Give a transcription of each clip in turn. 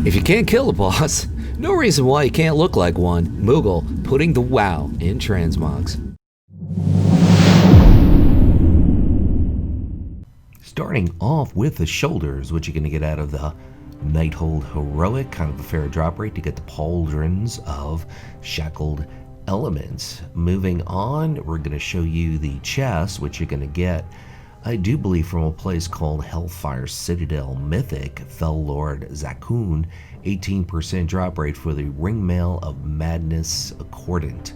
If you can't kill a boss, no reason why you can't look like one. Moogle putting the wow in transmogs. Starting off with the shoulders, which you're going to get out of the Nighthold Heroic, kind of a fair drop rate to get the pauldrons of Shackled Elements. Moving on, we're going to show you the chest, which you're going to get, I do believe, from a place called Hellfire Citadel Mythic, Fell Lord Zakun, 18% drop rate for the Ringmail of Madness Accordant.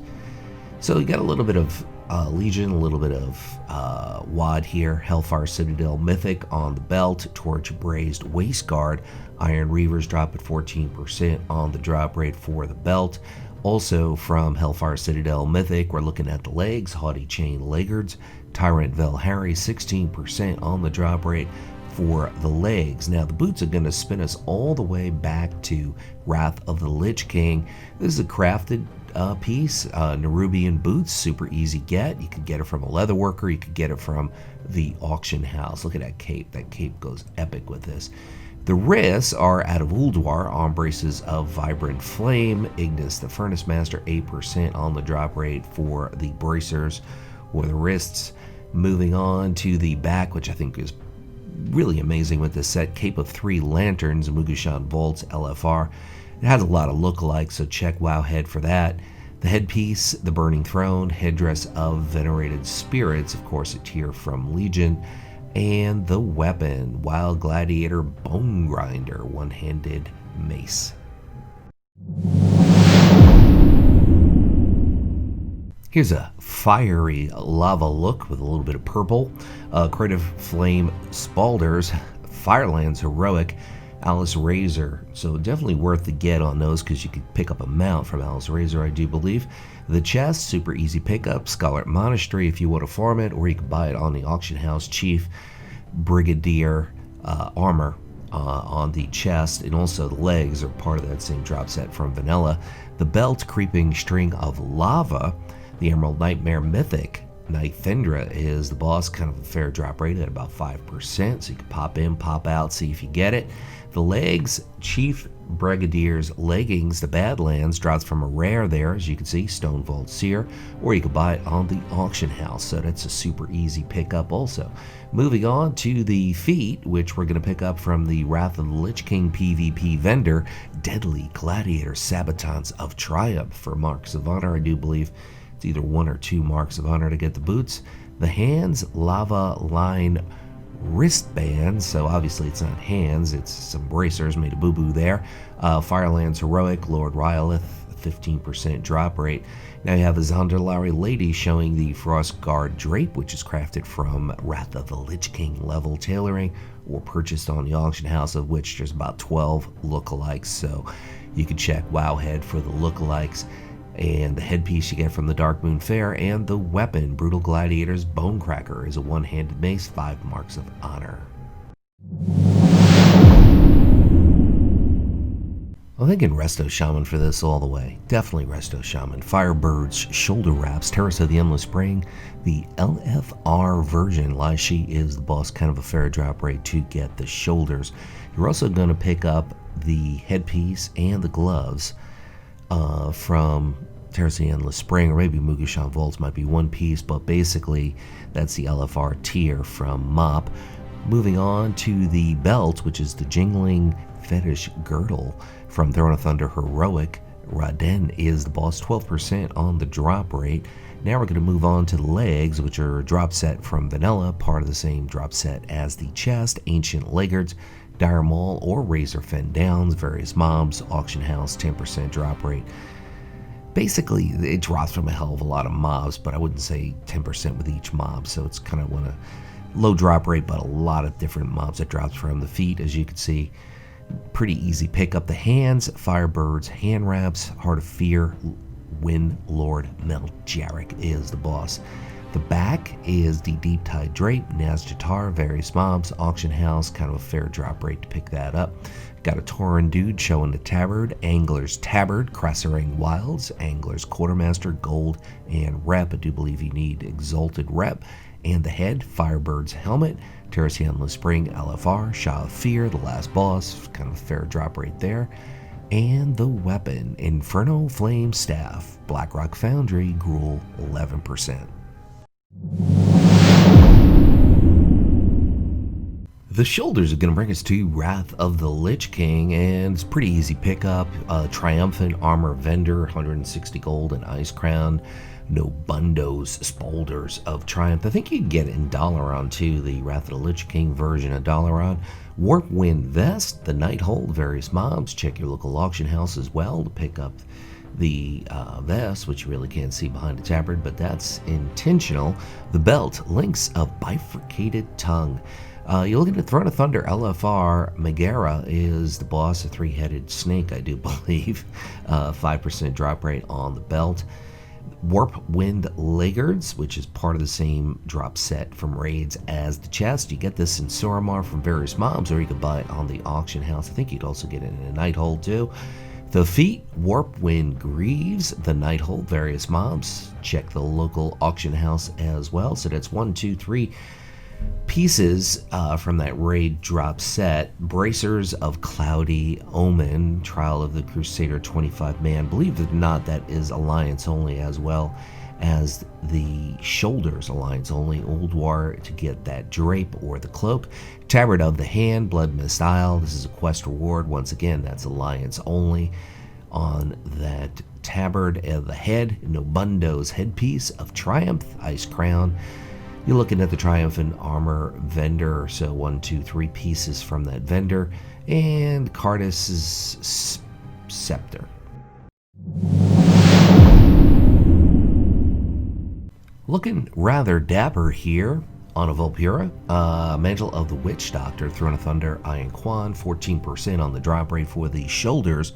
So you got a little bit of Legion, a little bit of WAD here, Hellfire Citadel Mythic on the belt, Torch Brazed Waistguard, Iron Reavers drop at 14% on the drop rate for the belt. Also from Hellfire Citadel Mythic, we're looking at the legs, Haughty Chain Laggards, Tyrant Velhari, 16% on the drop rate for the legs. Now the boots are going to spin us all the way back to Wrath of the Lich King. This is a crafted piece, Nerubian boots, super easy get. You could get it from a leatherworker, you could get it from the auction house. Look at that cape. That cape goes epic with this. The wrists are out of Ulduar, arm braces of Vibrant Flame, Ignis the Furnace Master, 8% on the drop rate for the bracers or the wrists. Moving on to the back, which I think is really amazing with this set, Cape of Three Lanterns, Mugushan Vaults, LFR. It has a lot of lookalikes, so check Wowhead for that. The headpiece, the Burning Throne, Headdress of Venerated Spirits, of course a tier from Legion, and the weapon, Wild Gladiator Bone Grinder, one-handed mace. Here's a fiery lava look with a little bit of purple. Creative Flame Spalders, Firelands Heroic, Alice Razor. So definitely worth the get on those because you could pick up a mount from Alice Razor, I do believe. The chest, super easy pickup. Scholar Monastery if you want to farm it, or you can buy it on the auction house. Chief Brigadier armor on the chest, and also the legs are part of that same drop set from Vanilla. The belt, Creeping String of Lava. The Emerald Nightmare Mythic, Nighthendra is the boss, kind of a fair drop rate at about 5%, so you can pop in, pop out, see if you get it. The legs, Chief Brigadier's Leggings, the Badlands, drops from a rare there, as you can see, Stone Vault Seer, or you can buy it on the auction house, so that's a super easy pickup also. Moving on to the feet, which we're going to pick up from the Wrath of the Lich King PvP vendor, Deadly Gladiator Sabotons of Triumph for Marks of Honor, I do believe. It's either 1 or 2 Marks of Honor to get the boots. The hands, Lava Line wristbands, so obviously it's not hands, it's some bracers, made a boo-boo there. Firelands Heroic, Lord Rylith, 15% drop rate. Now you have the Zonderlari Lady showing the Frostguard Drape, which is crafted from Wrath of the Lich King level tailoring, or purchased on the auction house, of which there's about 12 lookalikes, so you can check Wowhead for the lookalikes. And the headpiece you get from the Dark Moon Fair, and the weapon, Brutal Gladiator's Bonecracker, is a one-handed mace, 5 Marks of Honor. I'm thinking Resto Shaman for this all the way. Definitely Resto Shaman. Firebird's Shoulder Wraps, Terrace of the Endless Spring, the LFR version. Lai Shi is the boss, kind of a fair drop rate to get the shoulders. You're also going to pick up the headpiece and the gloves from Terrace of the Endless Spring, or maybe Mugushan Vaults might be one piece, but basically that's the LFR tier from MOP. Moving on to the belt, which is the Jingling Fetish Girdle from Throne of Thunder Heroic. Raden is the boss, 12% on the drop rate. Now we're going to move on to the legs, which are a drop set from Vanilla, part of the same drop set as the chest. Ancient Laggards, Dire Maul or Razor Fen Downs, various mobs, auction house, 10% drop rate. Basically, it drops from a hell of a lot of mobs, but I wouldn't say 10% with each mob, so it's kind of a low drop rate, but a lot of different mobs that drops from. The feet, as you can see, pretty easy pickup. The hands, Firebird's Hand Wraps, Heart of Fear, Wind Lord Meljarek is the boss. The back is the Deep Tide Drape, Nazjatar, various mobs, auction house, kind of a fair drop rate to pick that up. Got a Tauren dude showing the tabard, Angler's Tabard, Crasserang Wilds, Angler's Quartermaster, Gold, and Rep. I do believe you need Exalted Rep. And the head, Firebird's Helmet, Terracian Spring LFR, Shaw of Fear, the last boss, kind of a fair drop rate there. And the weapon, Inferno Flame Staff, Blackrock Foundry, Gruul, 11%. The shoulders are going to bring us to Wrath of the Lich King, and it's pretty easy pickup. Triumphant Armor Vendor, 160 gold, and Ice Crown. No bundos, Spolders of Triumph. I think you can get it in Dalaran too, the Wrath of the Lich King version of Dalaran. Warp Wind Vest, the Night Hold, various mobs. Check your local auction house as well to pick up the vest, which you really can't see behind the tabard, but that's intentional. The belt, Links of Bifurcated Tongue. You're looking at Throne of Thunder LFR. Megara is the boss, a three-headed snake, I do believe. 5% drop rate on the belt. Warp Wind Laggards, which is part of the same drop set from raids as the chest. You get this in Suramar from various mobs, or you can buy it on the auction house. I think you'd also get it in a Night Hold too. The feet, Warp Wind Greaves, the Night Hold, various mobs. Check the local auction house as well. So that's 1, 2, 3 pieces from that raid drop set. Bracers of Cloudy Omen, Trial of the Crusader 25-man. Believe it or not, that is Alliance only, as well as the Shoulders Alliance only. Old War to get that drape or the cloak. Tabard of the Hand, Blood Mist Isle. This is a quest reward. Once again, that's Alliance only. On that tabard of the head, Nobundo's headpiece of Triumph, Ice Crown. You're looking at the Triumphant Armor Vendor, so 1, 2, 3 pieces from that vendor, and Cardis's Scepter. Looking rather dapper here on a Vulpura. Mantle of the Witch Doctor, Throne of Thunder, Iron Quan, 14% on the drop rate for the shoulders,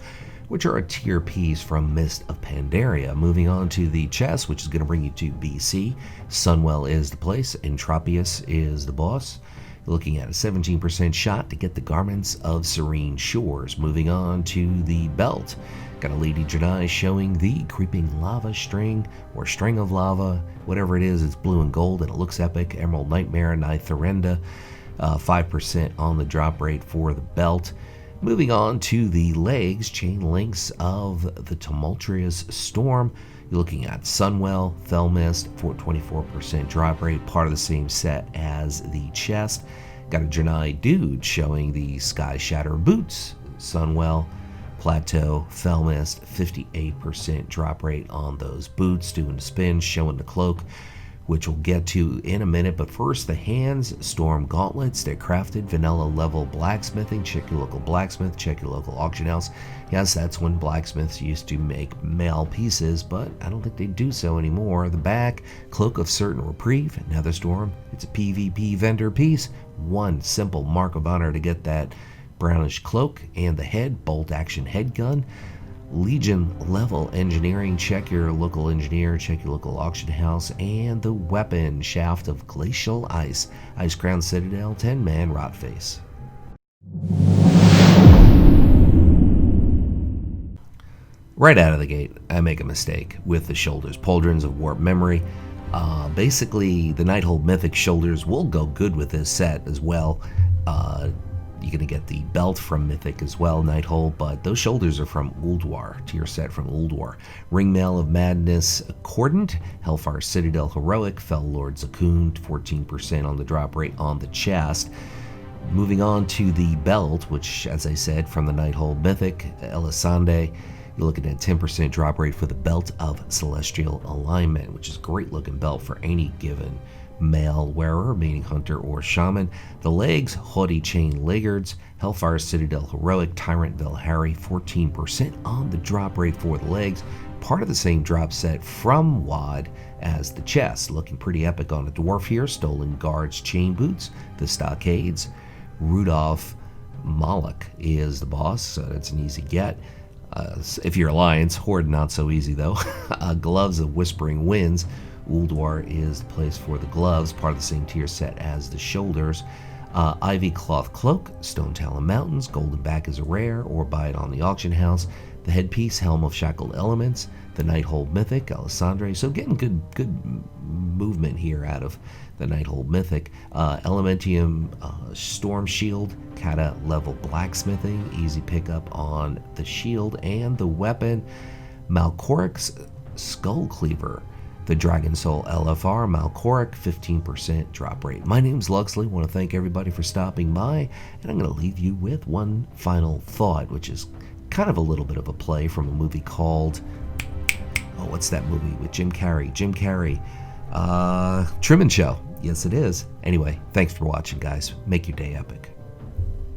which are a tier piece from Mist of Pandaria. Moving on to the chest, which is going to bring you to BC. Sunwell is the place, Entropius is the boss. You're looking at a 17% shot to get the Garments of Serene Shores. Moving on to the belt. Got a Lady Janai showing the Creeping Lava String, or String of Lava, whatever it is. It's blue and gold and it looks epic. Emerald Nightmare, Nithorenda, 5% on the drop rate for the belt. Moving on to the legs, Chain Links of the Tumultuous Storm. You're looking at Sunwell, Fellmist, for 24% drop rate, part of the same set as the chest. Got a Janai Dude showing the Sky Shatter Boots, Sunwell, Plateau, Fellmist, 58% drop rate on those boots, doing the spin, showing the cloak, which we'll get to in a minute. But first, the hands, Storm Gauntlets. They're crafted vanilla level blacksmithing. Check your local blacksmith, check your local auction house. Yes, that's when blacksmiths used to make mail pieces, but I don't think they do so anymore. The back, Cloak of Certain Reprieve, Netherstorm. It's a PvP vendor piece. One simple mark of honor to get that brownish cloak. And the head, bolt action head gun. Legion level engineering. Check your local engineer, check your local auction house. And the weapon, Shaft of Glacial Ice, Ice Crown Citadel, 10-man Rotface. Right out of the gate, I make a mistake with the shoulders. Pauldrons of Warp Memory. Basically, the Nighthold Mythic shoulders will go good with this set as well. You're going to get the belt from Mythic as well, Nighthold, but those shoulders are from Ulduar, tier set from Ulduar. Ringmail of Madness, Accordant, Hellfire Citadel Heroic, Fell Lord Zakuun, 14% on the drop rate on the chest. Moving on to the belt, which, as I said, from the Nighthold Mythic, Elisande. You're looking at a 10% drop rate for the Belt of Celestial Alignment, which is a great looking belt for any given male wearer, meaning hunter or shaman. The legs, Haughty Chain Laggards, Hellfire Citadel Heroic, Tyrant Velhari, 14% on the drop rate for the legs. Part of the same drop set from WoD as the chest. Looking pretty epic on a dwarf here. Stolen Guards Chain Boots, the Stockades. Rudolph Moloch is the boss, so that's an easy get. If you're Alliance, Horde not so easy though. Gloves of Whispering Winds. Ulduar is the place for the gloves, part of the same tier set as the shoulders. Ivy Cloth Cloak, Stone Talon Mountains, Golden Back is a rare, or buy it on the auction house. The Headpiece, Helm of Shackled Elements, the Nighthold Mythic, Alessandre. So getting good movement here out of the Nighthold Mythic. Elementium Storm Shield, Cata level blacksmithing, easy pickup on the shield and the weapon. Malkorik's Skull Cleaver, the Dragon Soul LFR, Malkorik, 15% drop rate. My name's Luxeley. I want to thank everybody for stopping by, and I'm going to leave you with one final thought, which is kind of a little bit of a play from a movie called, what's that movie with Jim Carrey? Truman Show. Yes, it is. Anyway, thanks for watching, guys. Make your day epic.